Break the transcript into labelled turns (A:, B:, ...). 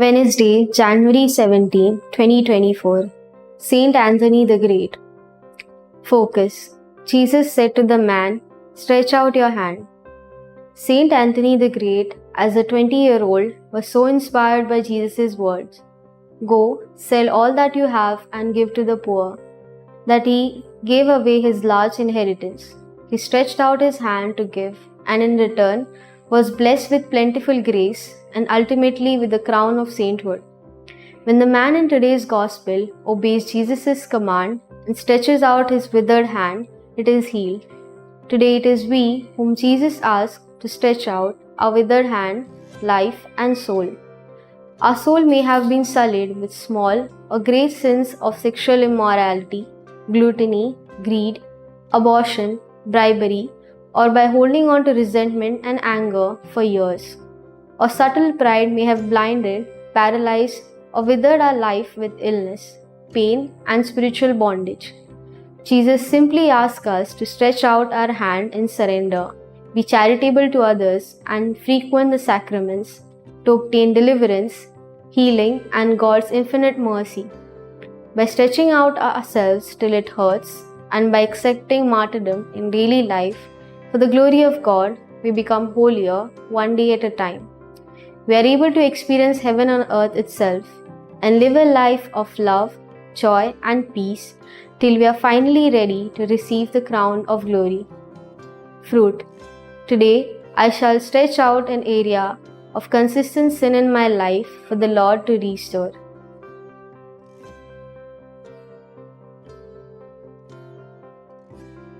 A: Wednesday, January 17, 2024. Saint Anthony the Great. Focus. Jesus said to the man, "Stretch out your hand." Saint Anthony the Great, as a 20-year-old, was so inspired by Jesus' words, "Go, sell all that you have and give to the poor," that he gave away his large inheritance. He stretched out his hand to give, and in return was blessed with plentiful grace and ultimately with the crown of sainthood. When the man in today's gospel obeys Jesus' command and stretches out his withered hand, it is healed. Today it is we whom Jesus asks to stretch out our withered hand, life and soul. Our soul may have been sullied with small or great sins of sexual immorality, gluttony, greed, abortion, bribery, or by holding on to resentment and anger for years. Or subtle pride may have blinded, paralyzed, or withered our life with illness, pain, and spiritual bondage. Jesus simply asks us to stretch out our hand in surrender, be charitable to others, and frequent the sacraments to obtain deliverance, healing, and God's infinite mercy. By stretching out ourselves till it hurts, and by accepting martyrdom in daily life, for the glory of God, we become holier one day at a time. We are able to experience heaven on earth itself and live a life of love, joy, and peace till we are finally ready to receive the crown of glory. Fruit. Today, I shall stretch out an area of consistent sin in my life for the Lord to restore.